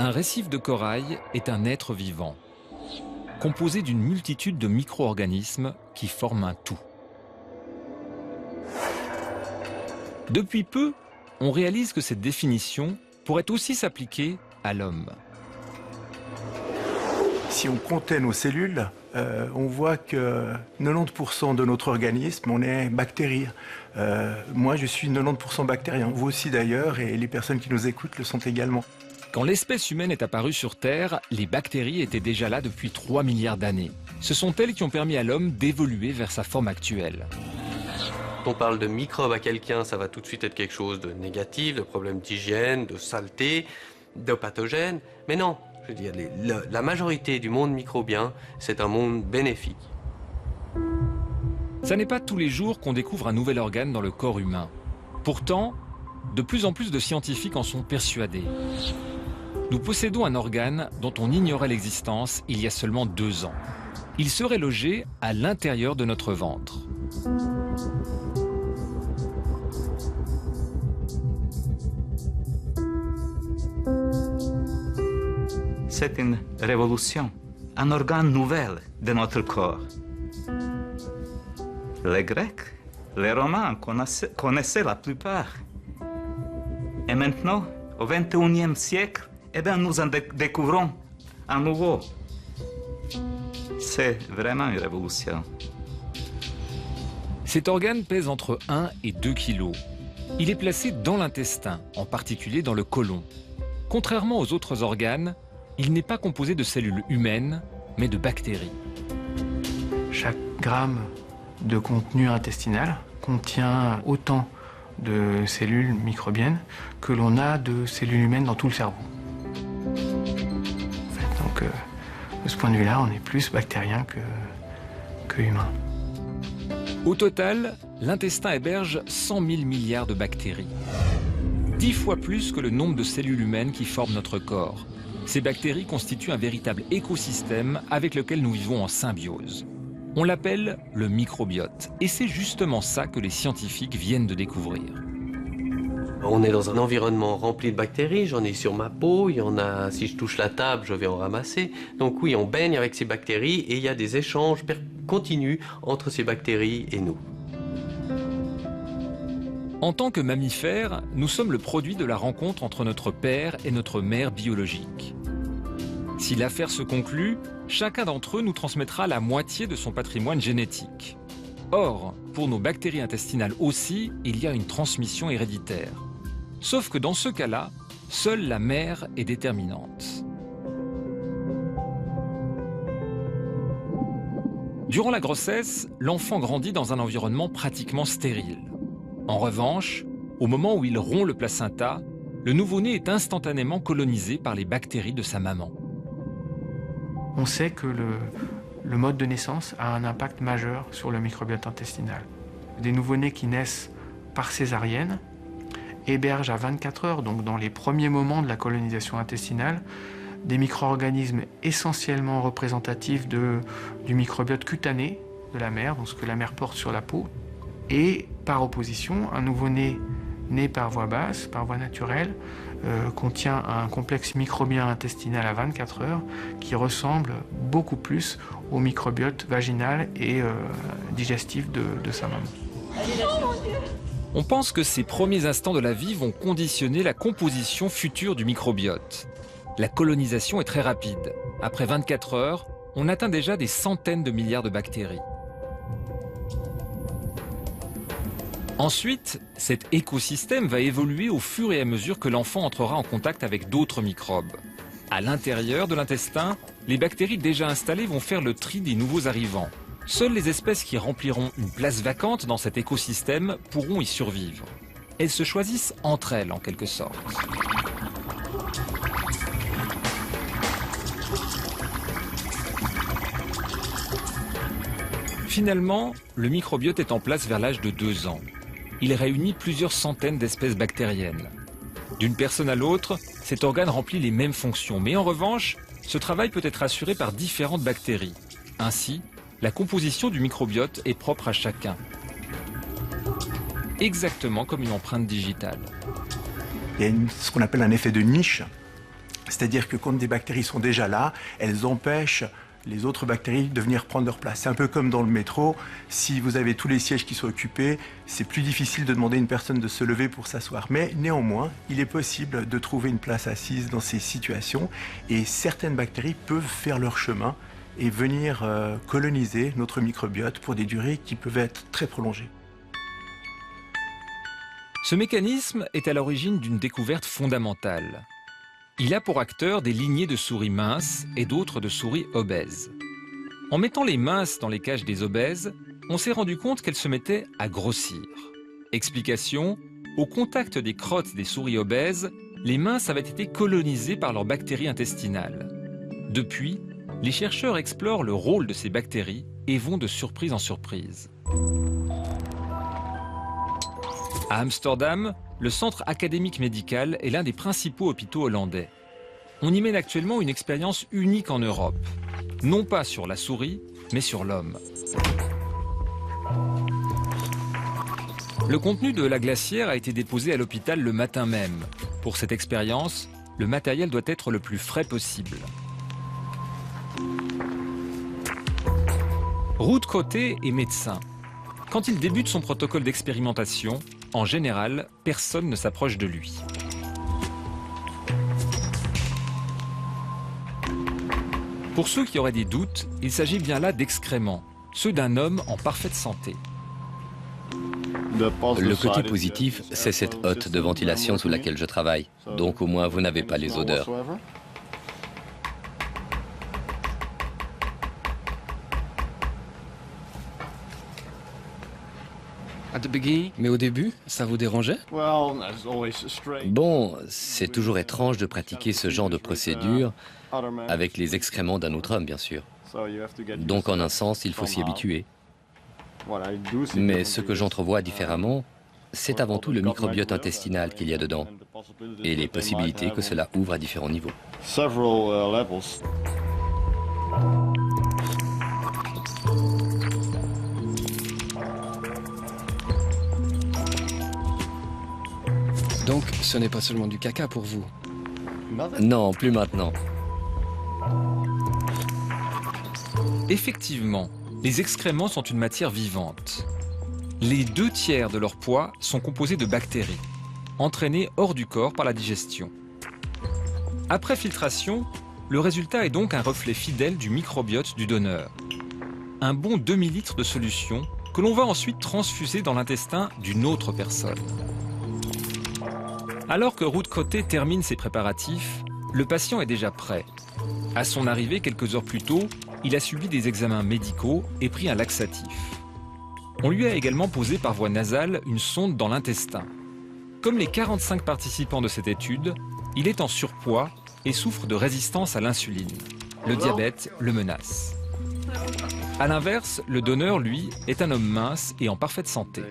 Un récif de corail est un être vivant, composé d'une multitude de micro-organismes qui forment un tout. Depuis peu, on réalise que cette définition pourrait aussi s'appliquer à l'homme. Si on comptait nos cellules, on voit que 90% de notre organisme, on est bactéries. Moi, je suis 90% bactérien. Vous aussi d'ailleurs, et les personnes qui nous écoutent le sont également. Quand l'espèce humaine est apparue sur Terre, les bactéries étaient déjà là depuis 3 milliards d'années. Ce sont elles qui ont permis à l'homme d'évoluer vers sa forme actuelle. Quand on parle de microbes à quelqu'un, ça va tout de suite être quelque chose de négatif, de problème d'hygiène, de saleté, de pathogène. Mais non, je veux dire, la majorité du monde microbien, c'est un monde bénéfique. Ça n'est pas tous les jours qu'on découvre un nouvel organe dans le corps humain. Pourtant, de plus en plus de scientifiques en sont persuadés. Nous possédons un organe dont on ignorait l'existence il y a seulement 2 ans. Il serait logé à l'intérieur de notre ventre. C'est une révolution, un organe nouvel de notre corps. Les Grecs, les Romains connaissaient la plupart. Et maintenant, au XXIe siècle, eh bien, nous en découvrons un nouveau. C'est vraiment une révolution. Cet organe pèse entre 1 et 2 kilos. Il est placé dans l'intestin, en particulier dans le côlon. Contrairement aux autres organes, il n'est pas composé de cellules humaines, mais de bactéries. Chaque gramme de contenu intestinal contient autant de cellules microbiennes que l'on a de cellules humaines dans tout le cerveau. En fait, donc, de ce point de vue-là, on est plus bactérien que humain. Au total, l'intestin héberge 100 000 milliards de bactéries. 10 fois plus que le nombre de cellules humaines qui forment notre corps. Ces bactéries constituent un véritable écosystème avec lequel nous vivons en symbiose. On l'appelle le microbiote. Et c'est justement ça que les scientifiques viennent de découvrir. On est dans un environnement rempli de bactéries, j'en ai sur ma peau, il y en a, si je touche la table, je vais en ramasser. Donc oui, on baigne avec ces bactéries et il y a des échanges continus entre ces bactéries et nous. En tant que mammifères, nous sommes le produit de la rencontre entre notre père et notre mère biologique. Si l'affaire se conclut, chacun d'entre eux nous transmettra la moitié de son patrimoine génétique. Or, pour nos bactéries intestinales aussi, il y a une transmission héréditaire. Sauf que dans ce cas-là, seule la mère est déterminante. Durant la grossesse, l'enfant grandit dans un environnement pratiquement stérile. En revanche, au moment où il rompt le placenta, le nouveau-né est instantanément colonisé par les bactéries de sa maman. On sait que le mode de naissance a un impact majeur sur le microbiote intestinal. Des nouveau-nés qui naissent par césarienne hébergent à 24 heures, donc dans les premiers moments de la colonisation intestinale, des micro-organismes essentiellement représentatifs du microbiote cutané de la mère, donc ce que la mère porte sur la peau. Et par opposition, un nouveau-né né par voie basse, par voie naturelle, contient un complexe microbien intestinal à 24 heures qui ressemble beaucoup plus au microbiote vaginal et digestif de sa maman. On pense que ces premiers instants de la vie vont conditionner la composition future du microbiote. La colonisation est très rapide. Après 24 heures, on atteint déjà des centaines de milliards de bactéries. Ensuite, cet écosystème va évoluer au fur et à mesure que l'enfant entrera en contact avec d'autres microbes. À l'intérieur de l'intestin, les bactéries déjà installées vont faire le tri des nouveaux arrivants. Seules les espèces qui rempliront une place vacante dans cet écosystème pourront y survivre. Elles se choisissent entre elles, en quelque sorte. Finalement, le microbiote est en place vers l'âge de 2 ans. Il réunit plusieurs centaines d'espèces bactériennes. D'une personne à l'autre, cet organe remplit les mêmes fonctions, mais en revanche, ce travail peut être assuré par différentes bactéries. Ainsi, la composition du microbiote est propre à chacun. Exactement comme une empreinte digitale. Il y a ce qu'on appelle un effet de niche. C'est-à-dire que quand des bactéries sont déjà là, elles empêchent les autres bactéries de venir prendre leur place. C'est un peu comme dans le métro, si vous avez tous les sièges qui sont occupés, c'est plus difficile de demander à une personne de se lever pour s'asseoir. Mais néanmoins, il est possible de trouver une place assise dans ces situations et certaines bactéries peuvent faire leur chemin et venir coloniser notre microbiote pour des durées qui peuvent être très prolongées. Ce mécanisme est à l'origine d'une découverte fondamentale. Il a pour acteur des lignées de souris minces et d'autres de souris obèses. En mettant les minces dans les cages des obèses, on s'est rendu compte qu'elles se mettaient à grossir. Explication, au contact des crottes des souris obèses, les minces avaient été colonisées par leurs bactéries intestinales. Depuis, les chercheurs explorent le rôle de ces bactéries et vont de surprise en surprise. À Amsterdam, le centre académique médical est l'un des principaux hôpitaux hollandais. On y mène actuellement une expérience unique en Europe, non pas sur la souris, mais sur l'homme. Le contenu de la glacière a été déposé à l'hôpital le matin même. Pour cette expérience, le matériel doit être le plus frais possible. Ruud Côté est médecin. Quand il débute son protocole d'expérimentation, en général, personne ne s'approche de lui. Pour ceux qui auraient des doutes, il s'agit bien là d'excréments, ceux d'un homme en parfaite santé. Le côté positif, c'est cette hotte de ventilation sous laquelle je travaille. Donc au moins, vous n'avez pas les odeurs. Mais au début, ça vous dérangeait? Bon, c'est toujours étrange de pratiquer ce genre de procédure avec les excréments d'un autre homme, bien sûr. Donc en un sens, il faut s'y habituer. Mais ce que j'entrevois différemment, c'est avant tout le microbiote intestinal qu'il y a dedans et les possibilités que cela ouvre à différents niveaux. Donc, ce n'est pas seulement du caca pour vous. Non, plus maintenant. Effectivement, les excréments sont une matière vivante. Les 2/3 de leur poids sont composés de bactéries, entraînées hors du corps par la digestion. Après filtration, le résultat est donc un reflet fidèle du microbiote du donneur. Un bon demi-litre de solution que l'on va ensuite transfuser dans l'intestin d'une autre personne. Alors que Ruud Côté termine ses préparatifs, le patient est déjà prêt. À son arrivée quelques heures plus tôt, il a subi des examens médicaux et pris un laxatif. On lui a également posé par voie nasale une sonde dans l'intestin. Comme les 45 participants de cette étude, il est en surpoids et souffre de résistance à l'insuline. Le diabète le menace. A l'inverse, le donneur, lui, est un homme mince et en parfaite santé.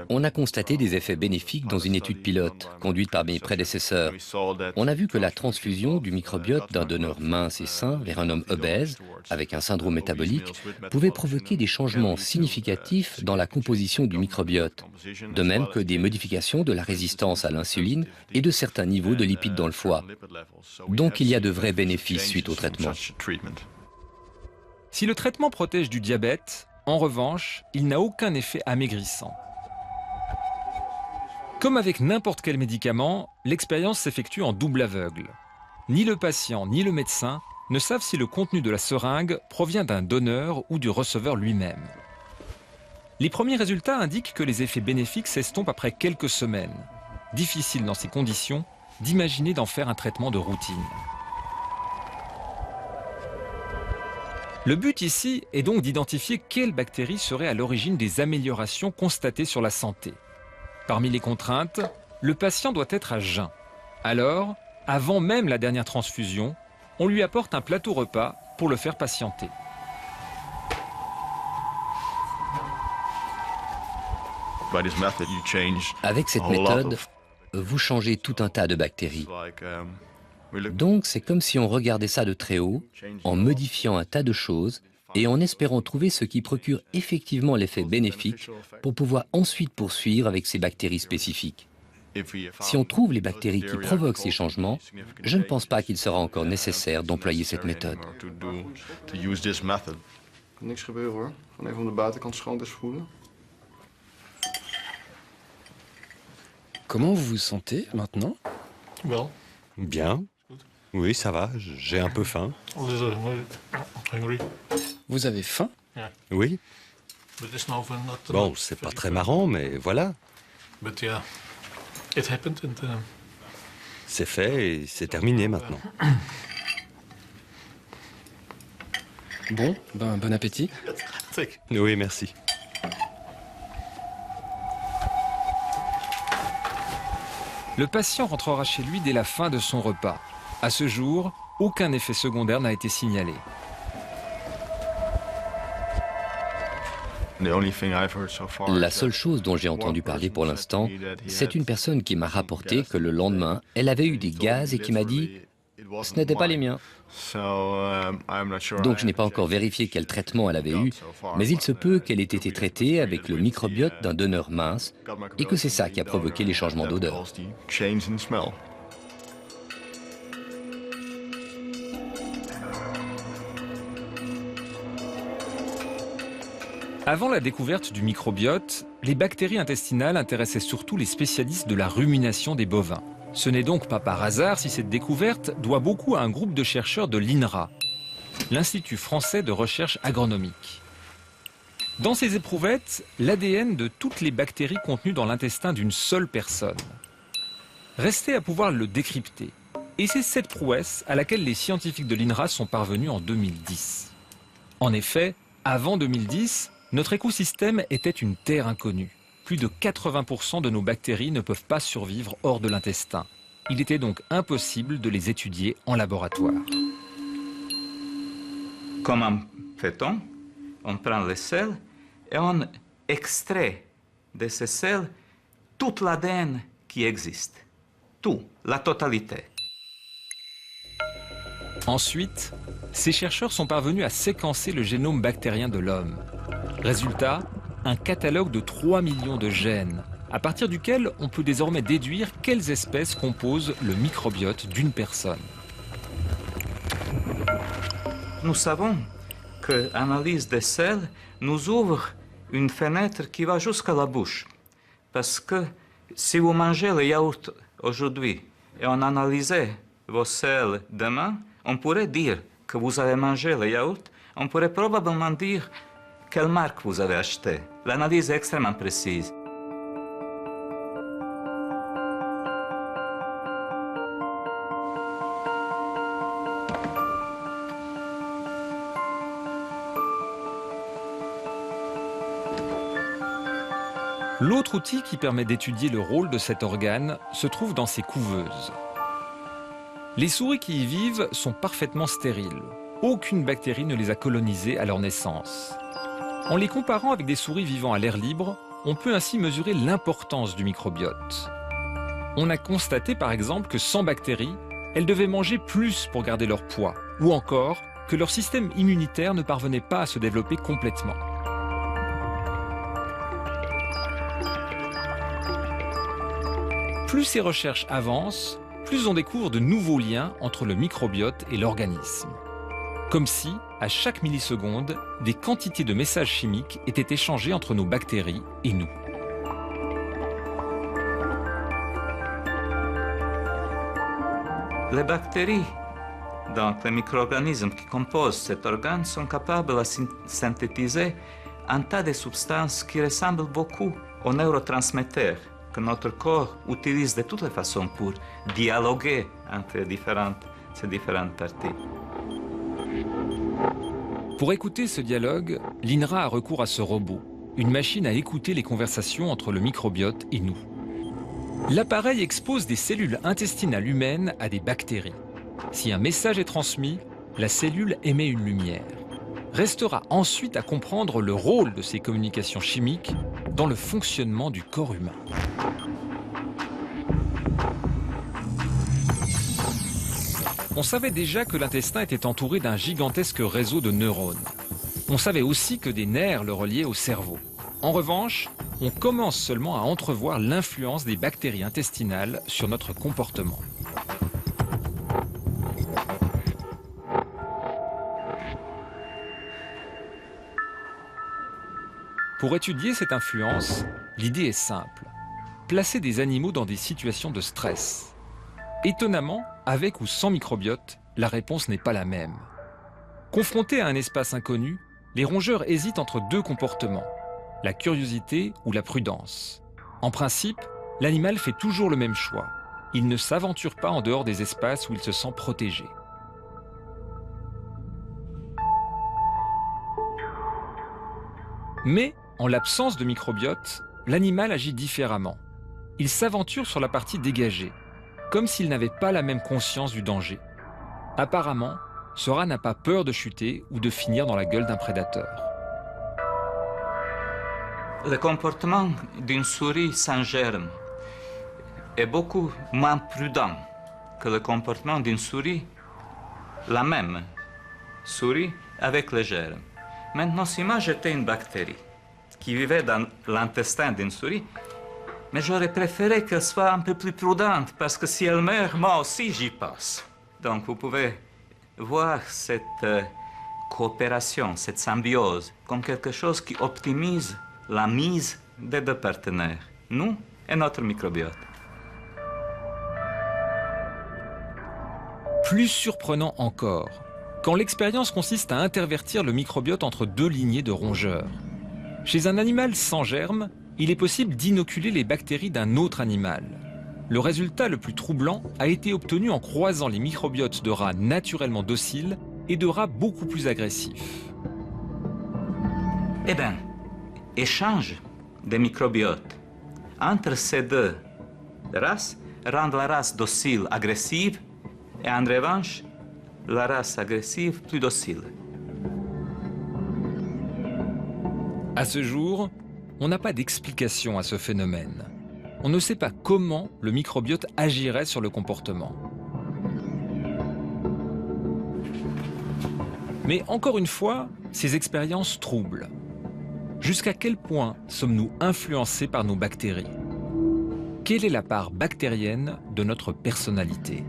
On a constaté des effets bénéfiques dans une étude pilote conduite par mes prédécesseurs. On a vu que la transfusion du microbiote d'un donneur mince et sain vers un homme obèse, avec un syndrome métabolique, pouvait provoquer des changements significatifs dans la composition du microbiote, de même que des modifications de la résistance à l'insuline et de certains niveaux de lipides dans le foie. Donc il y a de vrais bénéfices suite au traitement. Si le traitement protège du diabète, en revanche, il n'a aucun effet amaigrissant. Comme avec n'importe quel médicament, l'expérience s'effectue en double aveugle. Ni le patient ni le médecin ne savent si le contenu de la seringue provient d'un donneur ou du receveur lui-même. Les premiers résultats indiquent que les effets bénéfiques s'estompent après quelques semaines. Difficile dans ces conditions d'imaginer d'en faire un traitement de routine. Le but ici est donc d'identifier quelles bactéries seraient à l'origine des améliorations constatées sur la santé. Parmi les contraintes, le patient doit être à jeun. Alors, avant même la dernière transfusion, on lui apporte un plateau repas pour le faire patienter. Avec cette méthode, vous changez tout un tas de bactéries. Donc c'est comme si on regardait ça de très haut, en modifiant un tas de choses et en espérant trouver ce qui procure effectivement l'effet bénéfique pour pouvoir ensuite poursuivre avec ces bactéries spécifiques. Si on trouve les bactéries qui provoquent ces changements, je ne pense pas qu'il sera encore nécessaire d'employer cette méthode. Niks gebeuren hoor. Gewoon even om de buitenkant schoon te spoelen. Comment vous vous sentez maintenant? Bien. Oui, ça va. J'ai un peu faim. Vous avez faim? Oui. Bon, c'est pas très marrant, mais voilà. C'est fait et c'est terminé maintenant. Bon, ben bon appétit. Oui, merci. Le patient rentrera chez lui dès la fin de son repas. À ce jour, aucun effet secondaire n'a été signalé. La seule chose dont j'ai entendu parler pour l'instant, c'est une personne qui m'a rapporté que le lendemain, elle avait eu des gaz et qui m'a dit « ce n'étaient pas les miens ». Donc je n'ai pas encore vérifié quel traitement elle avait eu, mais il se peut qu'elle ait été traitée avec le microbiote d'un donneur mince et que c'est ça qui a provoqué les changements d'odeur. Avant la découverte du microbiote, les bactéries intestinales intéressaient surtout les spécialistes de la rumination des bovins. Ce n'est donc pas par hasard si cette découverte doit beaucoup à un groupe de chercheurs de l'INRA, l'Institut français de recherche agronomique. Dans ces éprouvettes, l'ADN de toutes les bactéries contenues dans l'intestin d'une seule personne. Restait à pouvoir le décrypter. Et c'est cette prouesse à laquelle les scientifiques de l'INRA sont parvenus en 2010. En effet, avant 2010, notre écosystème était une terre inconnue. Plus de 80% de nos bactéries ne peuvent pas survivre hors de l'intestin. Il était donc impossible de les étudier en laboratoire. Comment fait-on? On prend les selles et on extrait de ces selles toute l'ADN qui existe. Tout, la totalité. Ensuite, ces chercheurs sont parvenus à séquencer le génome bactérien de l'homme. Résultat, un catalogue de 3 millions de gènes, à partir duquel on peut désormais déduire quelles espèces composent le microbiote d'une personne. Nous savons que l'analyse des selles nous ouvre une fenêtre qui va jusqu'à la bouche. Parce que si vous mangez le yaourt aujourd'hui et on analysait vos selles demain, on pourrait dire que vous avez mangé le yaourt, on pourrait probablement dire quelle marque vous avez acheté. L'analyse est extrêmement précise. L'autre outil qui permet d'étudier le rôle de cet organe se trouve dans ces couveuses. Les souris qui y vivent sont parfaitement stériles. Aucune bactérie ne les a colonisées à leur naissance. En les comparant avec des souris vivant à l'air libre, on peut ainsi mesurer l'importance du microbiote. On a constaté par exemple que sans bactéries, elles devaient manger plus pour garder leur poids, ou encore que leur système immunitaire ne parvenait pas à se développer complètement. Plus ces recherches avancent, plus on découvre de nouveaux liens entre le microbiote et l'organisme. Comme si, à chaque milliseconde, des quantités de messages chimiques étaient échangés entre nos bactéries et nous. Les bactéries, donc les micro-organismes qui composent cet organe, sont capables de synthétiser un tas de substances qui ressemblent beaucoup aux neurotransmetteurs que notre corps utilise de toutes les façons pour dialoguer entre ces différentes parties. Pour écouter ce dialogue, l'INRA a recours à ce robot, une machine à écouter les conversations entre le microbiote et nous. L'appareil expose des cellules intestinales humaines à des bactéries. Si un message est transmis, la cellule émet une lumière. Restera ensuite à comprendre le rôle de ces communications chimiques dans le fonctionnement du corps humain. On savait déjà que l'intestin était entouré d'un gigantesque réseau de neurones. On savait aussi que des nerfs le reliaient au cerveau. En revanche, on commence seulement à entrevoir l'influence des bactéries intestinales sur notre comportement. Pour étudier cette influence, l'idée est simple. Placer des animaux dans des situations de stress. Étonnamment, avec ou sans microbiote, la réponse n'est pas la même. Confrontés à un espace inconnu, les rongeurs hésitent entre deux comportements, la curiosité ou la prudence. En principe, l'animal fait toujours le même choix. Il ne s'aventure pas en dehors des espaces où il se sent protégé. Mais, en l'absence de microbiote, l'animal agit différemment. Il s'aventure sur la partie dégagée, comme s'il n'avait pas la même conscience du danger. Apparemment, ce rat n'a pas peur de chuter ou de finir dans la gueule d'un prédateur. Le comportement d'une souris sans germe est beaucoup moins prudent que le comportement d'une souris, la même souris avec le germe. Maintenant, si moi j'étais une bactérie qui vivait dans l'intestin d'une souris, mais j'aurais préféré qu'elle soit un peu plus prudente, parce que si elle meurt, moi aussi j'y passe. Donc vous pouvez voir cette coopération, cette symbiose, comme quelque chose qui optimise la mise des deux partenaires, nous et notre microbiote. Plus surprenant encore, quand l'expérience consiste à intervertir le microbiote entre deux lignées de rongeurs. Chez un animal sans germe, il est possible d'inoculer les bactéries d'un autre animal. Le résultat le plus troublant a été obtenu en croisant les microbiotes de rats naturellement dociles et de rats beaucoup plus agressifs. Eh bien, échange des microbiotes entre ces deux races rend la race docile agressive et en revanche, la race agressive plus docile. À ce jour, on n'a pas d'explication à ce phénomène. On ne sait pas comment le microbiote agirait sur le comportement. Mais encore une fois, ces expériences troublent. Jusqu'à quel point sommes-nous influencés par nos bactéries? Quelle est la part bactérienne de notre personnalité?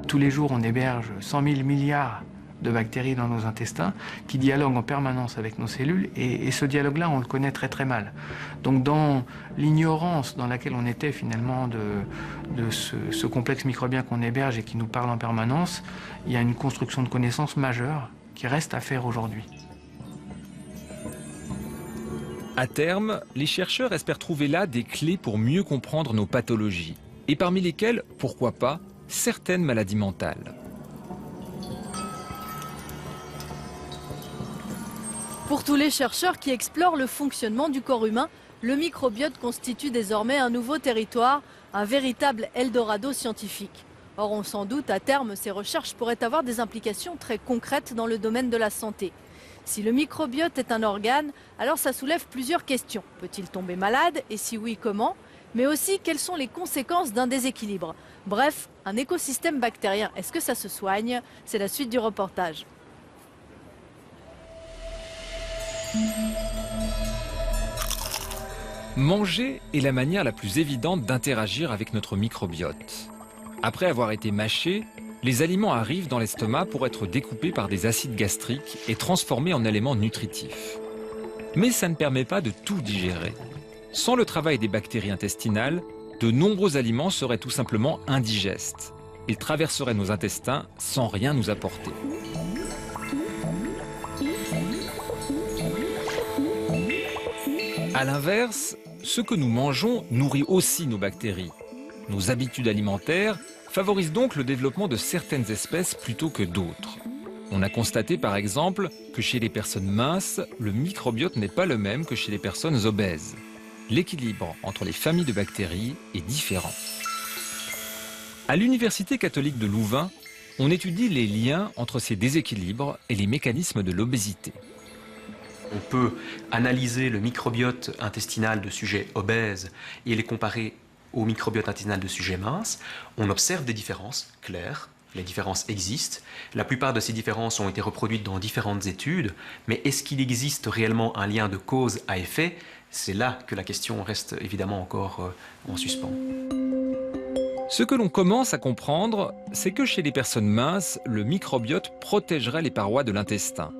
Tous les jours, on héberge 100 000 milliards de bactéries dans nos intestins qui dialoguent en permanence avec nos cellules et ce dialogue-là, on le connaît très très mal. Donc dans l'ignorance dans laquelle on était finalement de ce complexe microbien qu'on héberge et qui nous parle en permanence, il y a une construction de connaissances majeure qui reste à faire aujourd'hui. À terme, les chercheurs espèrent trouver là des clés pour mieux comprendre nos pathologies, et parmi lesquelles, pourquoi pas, certaines maladies mentales. Pour tous les chercheurs qui explorent le fonctionnement du corps humain, le microbiote constitue désormais un nouveau territoire, un véritable Eldorado scientifique. Or, on s'en doute, à terme, ces recherches pourraient avoir des implications très concrètes dans le domaine de la santé. Si le microbiote est un organe, alors ça soulève plusieurs questions. Peut-il tomber malade? Et si oui, comment? Mais aussi, quelles sont les conséquences d'un déséquilibre? Bref, un écosystème bactérien, est-ce que ça se soigne? C'est la suite du reportage. Manger est la manière la plus évidente d'interagir avec notre microbiote. Après avoir été mâchés, les aliments arrivent dans l'estomac pour être découpés par des acides gastriques et transformés en éléments nutritifs. Mais ça ne permet pas de tout digérer. Sans le travail des bactéries intestinales, de nombreux aliments seraient tout simplement indigestes. Ils traverseraient nos intestins sans rien nous apporter. À l'inverse, ce que nous mangeons nourrit aussi nos bactéries. Nos habitudes alimentaires favorisent donc le développement de certaines espèces plutôt que d'autres. On a constaté par exemple que chez les personnes minces, le microbiote n'est pas le même que chez les personnes obèses. L'équilibre entre les familles de bactéries est différent. À l'Université catholique de Louvain, on étudie les liens entre ces déséquilibres et les mécanismes de l'obésité. On peut analyser le microbiote intestinal de sujets obèses et les comparer au microbiote intestinal de sujets minces. On observe des différences claires les différences existent. La plupart de ces différences ont été reproduites dans différentes études, mais est-ce qu'il existe réellement un lien de cause à effet? C'est là que la question reste évidemment encore en suspens. Ce que l'on commence à comprendre, c'est que chez les personnes minces, le microbiote protégerait les parois de l'intestin.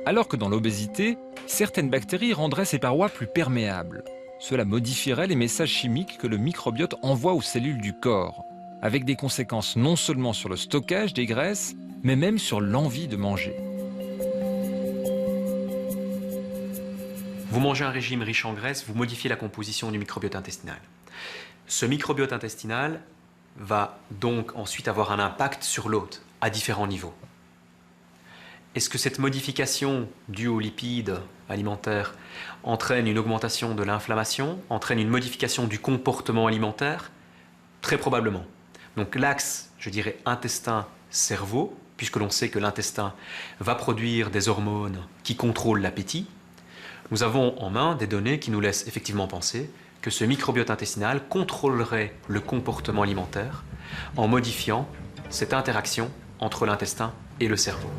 Alors que dans l'obésité, certaines bactéries rendraient ces parois plus perméables. Cela modifierait les messages chimiques que le microbiote envoie aux cellules du corps, avec des conséquences non seulement sur le stockage des graisses, mais même sur l'envie de manger. Vous mangez un régime riche en graisses, vous modifiez la composition du microbiote intestinal. Ce microbiote intestinal va donc ensuite avoir un impact sur l'hôte, à différents niveaux. Est-ce que cette modification due aux lipides alimentaires entraîne une augmentation de l'inflammation, entraîne une modification du comportement alimentaire? Très probablement. Donc l'axe, je dirais, intestin-cerveau, puisque l'on sait que l'intestin va produire des hormones qui contrôlent l'appétit, nous avons en main des données qui nous laissent effectivement penser que ce microbiote intestinal contrôlerait le comportement alimentaire en modifiant cette interaction entre l'intestin et le cerveau.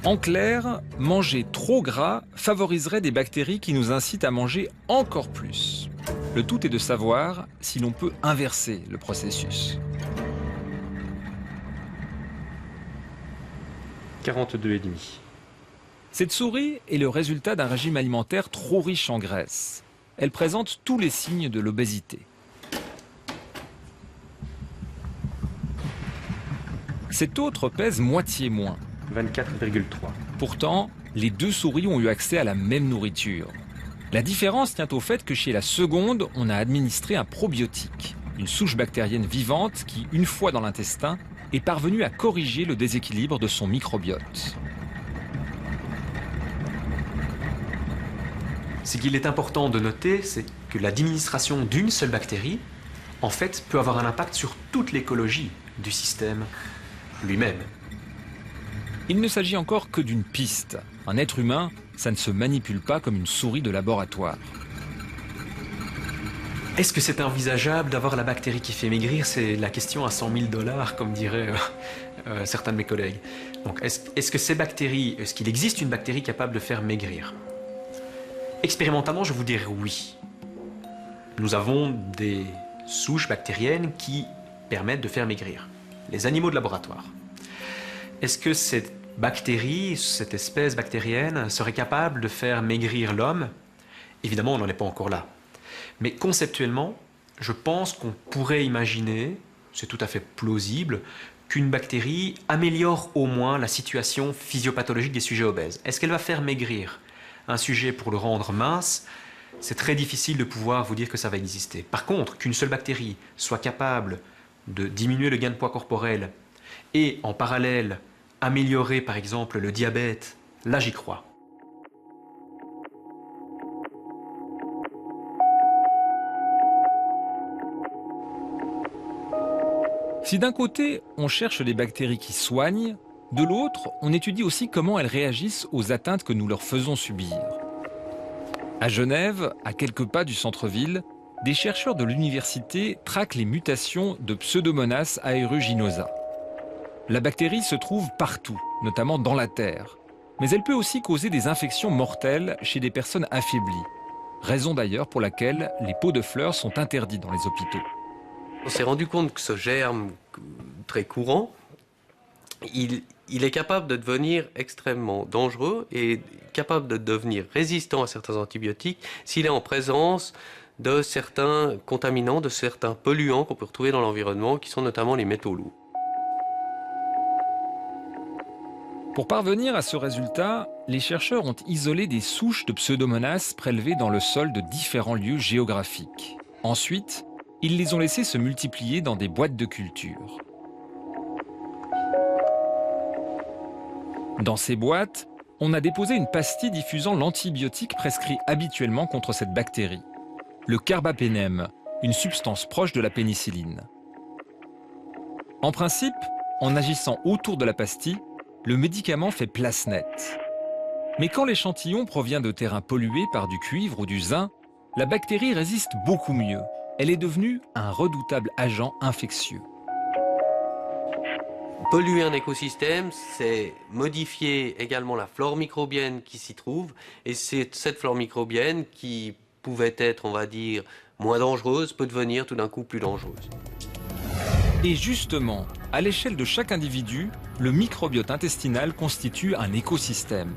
En clair, manger trop gras favoriserait des bactéries qui nous incitent à manger encore plus. Le tout est de savoir si l'on peut inverser le processus. 42,5. Cette souris est le résultat d'un régime alimentaire trop riche en graisse. Elle présente tous les signes de l'obésité. Cette autre pèse moitié moins. 24,3. Pourtant, les deux souris ont eu accès à la même nourriture. La différence tient au fait que chez la seconde, on a administré un probiotique, une souche bactérienne vivante qui, une fois dans l'intestin, est parvenue à corriger le déséquilibre de son microbiote. Ce qu'il est important de noter, c'est que l'administration d'une seule bactérie, en fait, peut avoir un impact sur toute l'écologie du système lui-même. Il ne s'agit encore que d'une piste. Un être humain, ça ne se manipule pas comme une souris de laboratoire. Est-ce que c'est envisageable d'avoir la bactérie qui fait maigrir? C'est la question à 100 000 $, comme diraient certains de mes collègues. Donc, est-ce que ces bactéries, est-ce qu'il existe une bactérie capable de faire maigrir? Expérimentalement, je vous dirais oui. Nous avons des souches bactériennes qui permettent de faire maigrir. Les animaux de laboratoire. Est-ce que cette bactérie, cette espèce bactérienne, serait capable de faire maigrir l'homme? Évidemment, on n'en est pas encore là. Mais conceptuellement, je pense qu'on pourrait imaginer, c'est tout à fait plausible, qu'une bactérie améliore au moins la situation physiopathologique des sujets obèses. Est-ce qu'elle va faire maigrir un sujet pour le rendre mince? C'est très difficile de pouvoir vous dire que ça va exister. Par contre, qu'une seule bactérie soit capable de diminuer le gain de poids corporel et en parallèle améliorer par exemple le diabète, là j'y crois. Si d'un côté, on cherche les bactéries qui soignent, de l'autre, on étudie aussi comment elles réagissent aux atteintes que nous leur faisons subir. À Genève, à quelques pas du centre-ville, des chercheurs de l'université traquent les mutations de Pseudomonas aeruginosa. La bactérie se trouve partout, notamment dans la terre. Mais elle peut aussi causer des infections mortelles chez des personnes affaiblies. Raison d'ailleurs pour laquelle les pots de fleurs sont interdits dans les hôpitaux. On s'est rendu compte que ce germe très courant, il est capable de devenir extrêmement dangereux et capable de devenir résistant à certains antibiotiques s'il est en présence de certains contaminants, de certains polluants qu'on peut retrouver dans l'environnement, qui sont notamment les métaux lourds. Pour parvenir à ce résultat, les chercheurs ont isolé des souches de Pseudomonas prélevées dans le sol de différents lieux géographiques. Ensuite, ils les ont laissées se multiplier dans des boîtes de culture. Dans ces boîtes, on a déposé une pastille diffusant l'antibiotique prescrit habituellement contre cette bactérie, le carbapénème, une substance proche de la pénicilline. En principe, en agissant autour de la pastille, le médicament fait place nette. Mais quand l'échantillon provient de terrains pollués par du cuivre ou du zinc, la bactérie résiste beaucoup mieux. Elle est devenue un redoutable agent infectieux. Polluer un écosystème, c'est modifier également la flore microbienne qui s'y trouve, et c'est cette flore microbienne qui pouvait être, on va dire, moins dangereuse, peut devenir tout d'un coup plus dangereuse. Et justement, à l'échelle de chaque individu, le microbiote intestinal constitue un écosystème.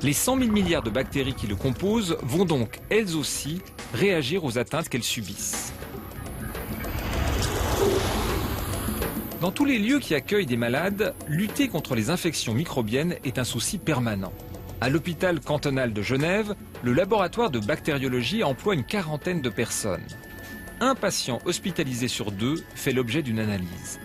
Les 100 000 milliards de bactéries qui le composent vont donc, elles aussi, réagir aux atteintes qu'elles subissent. Dans tous les lieux qui accueillent des malades, lutter contre les infections microbiennes est un souci permanent. À l'hôpital cantonal de Genève, le laboratoire de bactériologie emploie une quarantaine de personnes. Un patient hospitalisé sur 2 fait l'objet d'une analyse.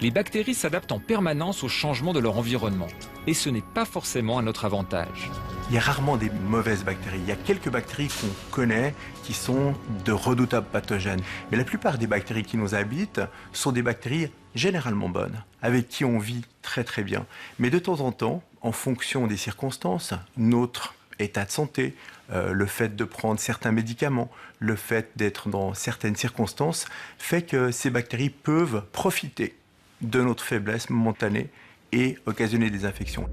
Les bactéries s'adaptent en permanence au changement de leur environnement. Et ce n'est pas forcément à notre avantage. Il y a rarement des mauvaises bactéries. Il y a quelques bactéries qu'on connaît qui sont de redoutables pathogènes. Mais la plupart des bactéries qui nous habitent sont des bactéries généralement bonnes, avec qui on vit très très bien. Mais de temps en temps, en fonction des circonstances, notre état de santé, le fait de prendre certains médicaments, le fait d'être dans certaines circonstances, fait que ces bactéries peuvent profiter de notre faiblesse momentanée et occasionner des infections.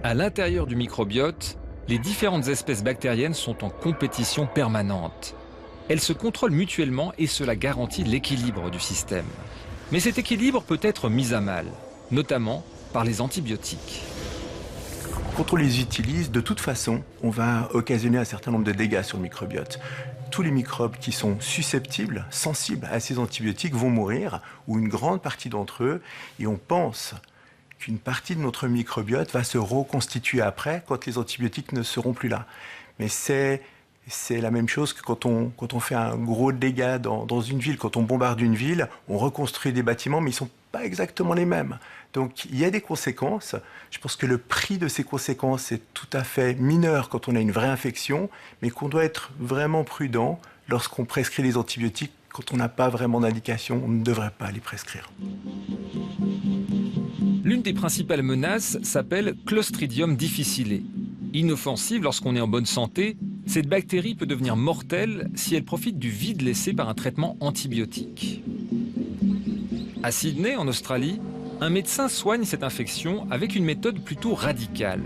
À l'intérieur du microbiote, les différentes espèces bactériennes sont en compétition permanente. Elles se contrôlent mutuellement et cela garantit l'équilibre du système. Mais cet équilibre peut être mis à mal, notamment par les antibiotiques. Quand on les utilise, de toute façon, on va occasionner un certain nombre de dégâts sur le microbiote. Tous les microbes qui sont susceptibles, sensibles à ces antibiotiques vont mourir, ou une grande partie d'entre eux, et on pense qu'une partie de notre microbiote va se reconstituer après, quand les antibiotiques ne seront plus là. Mais c'est la même chose que quand on fait un gros dégât dans une ville, quand on bombarde une ville, on reconstruit des bâtiments, mais ils ne sont pas exactement les mêmes. Donc il y a des conséquences. Je pense que le prix de ces conséquences est tout à fait mineur quand on a une vraie infection, mais qu'on doit être vraiment prudent lorsqu'on prescrit les antibiotiques. Quand on n'a pas vraiment d'indication, on ne devrait pas les prescrire. L'une des principales menaces s'appelle Clostridium difficile. Inoffensive lorsqu'on est en bonne santé, cette bactérie peut devenir mortelle si elle profite du vide laissé par un traitement antibiotique. À Sydney, en Australie, un médecin soigne cette infection avec une méthode plutôt radicale.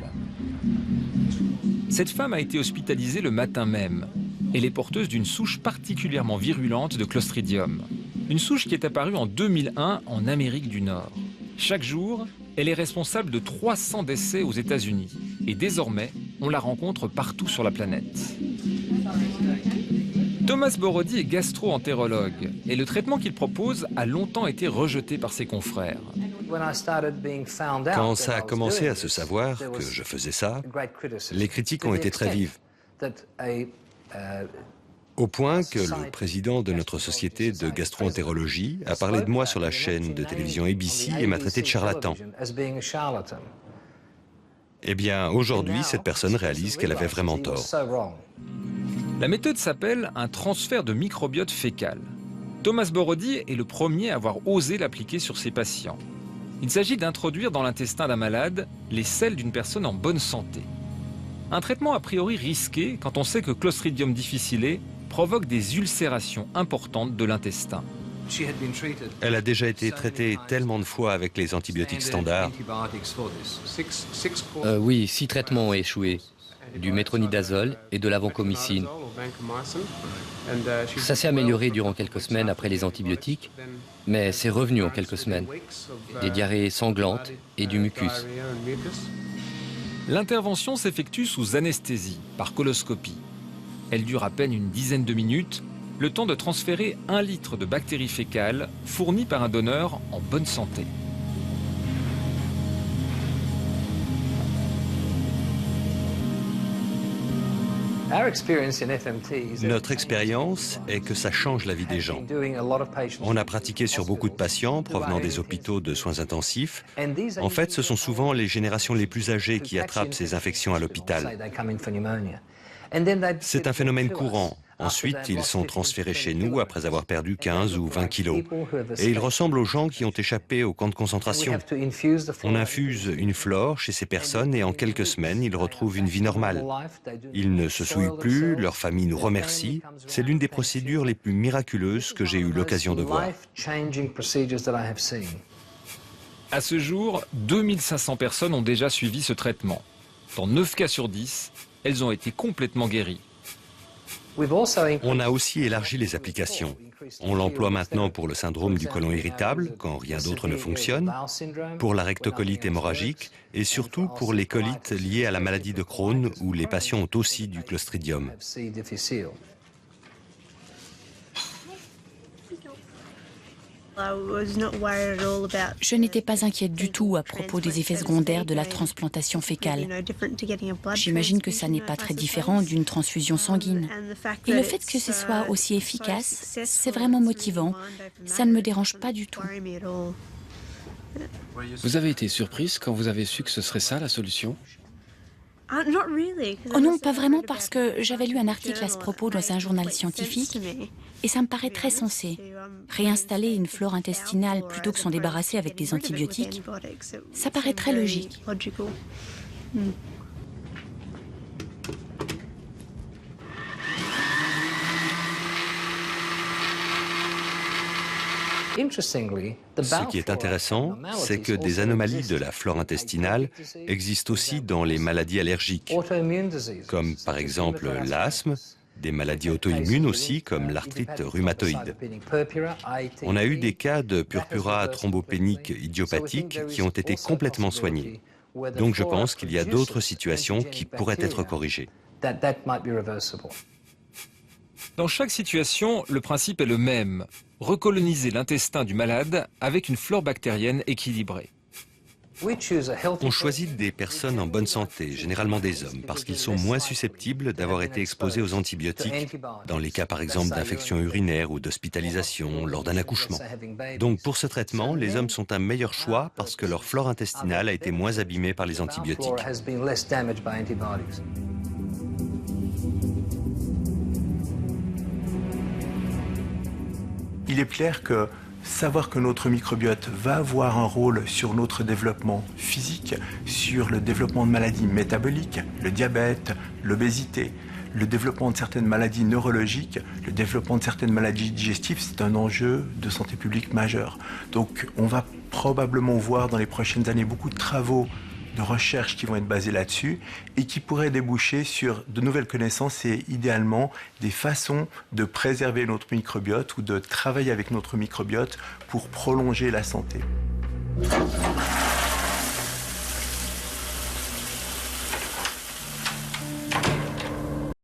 Cette femme a été hospitalisée le matin même. Elle est porteuse d'une souche particulièrement virulente de Clostridium. Une souche qui est apparue en 2001 en Amérique du Nord. Chaque jour, elle est responsable de 300 décès aux États-Unis. Et désormais, on la rencontre partout sur la planète. Thomas Borody est gastro-entérologue et le traitement qu'il propose a longtemps été rejeté par ses confrères. Quand ça a commencé à se savoir que je faisais ça, les critiques ont été très vives. Au point que le président de notre société de gastro-entérologie a parlé de moi sur la chaîne de télévision ABC et m'a traité de charlatan. Eh bien, aujourd'hui, cette personne réalise qu'elle avait vraiment tort. La méthode s'appelle un transfert de microbiote fécal. Thomas Borody est le premier à avoir osé l'appliquer sur ses patients. Il s'agit d'introduire dans l'intestin d'un malade les selles d'une personne en bonne santé. Un traitement a priori risqué quand on sait que Clostridium difficile provoque des ulcérations importantes de l'intestin. Elle a déjà été traitée tellement de fois avec les antibiotiques standards. Oui, 6 traitements ont échoué. Du métronidazole et de la vancomycine. Ça s'est amélioré durant quelques semaines après les antibiotiques, mais c'est revenu en quelques semaines. Des diarrhées sanglantes et du mucus. L'intervention s'effectue sous anesthésie, par coloscopie. Elle dure à peine une dizaine de minutes, le temps de transférer 1 litre de bactéries fécales fournies par un donneur en bonne santé. Notre expérience est que ça change la vie des gens. On a pratiqué sur beaucoup de patients provenant des hôpitaux de soins intensifs. En fait, ce sont souvent les générations les plus âgées qui attrapent ces infections à l'hôpital. C'est un phénomène courant. Ensuite, ils sont transférés chez nous après avoir perdu 15 ou 20 kilos. Et ils ressemblent aux gens qui ont échappé au camp de concentration. On infuse une flore chez ces personnes et en quelques semaines, ils retrouvent une vie normale. Ils ne se souillent plus, leur famille nous remercie. C'est l'une des procédures les plus miraculeuses que j'ai eu l'occasion de voir. À ce jour, 2500 personnes ont déjà suivi ce traitement. Dans 9 cas sur 10, elles ont été complètement guéries. On a aussi élargi les applications. On l'emploie maintenant pour le syndrome du côlon irritable, quand rien d'autre ne fonctionne, pour la rectocolite hémorragique et surtout pour les colites liées à la maladie de Crohn où les patients ont aussi du Clostridium. Je n'étais pas inquiète du tout à propos des effets secondaires de la transplantation fécale. J'imagine que ça n'est pas très différent d'une transfusion sanguine. Et le fait que ce soit aussi efficace, c'est vraiment motivant. Ça ne me dérange pas du tout. Vous avez été surprise quand vous avez su que ce serait ça la solution? Oh non, pas vraiment, parce que j'avais lu un article à ce propos dans un journal scientifique et ça me paraît très sensé. Réinstaller une flore intestinale plutôt que s'en débarrasser avec des antibiotiques, ça paraît très logique. Ce qui est intéressant, c'est que des anomalies de la flore intestinale existent aussi dans les maladies allergiques, comme par exemple l'asthme, des maladies auto-immunes aussi, comme l'arthrite rhumatoïde. On a eu des cas de purpura thrombopénique idiopathique qui ont été complètement soignés. Donc je pense qu'il y a d'autres situations qui pourraient être corrigées. Dans chaque situation, le principe est le même. Recoloniser l'intestin du malade avec une flore bactérienne équilibrée. On choisit des personnes en bonne santé, généralement des hommes, parce qu'ils sont moins susceptibles d'avoir été exposés aux antibiotiques, dans les cas par exemple d'infection urinaire ou d'hospitalisation lors d'un accouchement. Donc pour ce traitement, les hommes sont un meilleur choix parce que leur flore intestinale a été moins abîmée par les antibiotiques. Il est clair que savoir que notre microbiote va avoir un rôle sur notre développement physique, sur le développement de maladies métaboliques, le diabète, l'obésité, le développement de certaines maladies neurologiques, le développement de certaines maladies digestives, c'est un enjeu de santé publique majeur. Donc on va probablement voir dans les prochaines années beaucoup de travaux de recherche qui vont être basés là-dessus et qui pourraient déboucher sur de nouvelles connaissances et idéalement des façons de préserver notre microbiote ou de travailler avec notre microbiote pour prolonger la santé.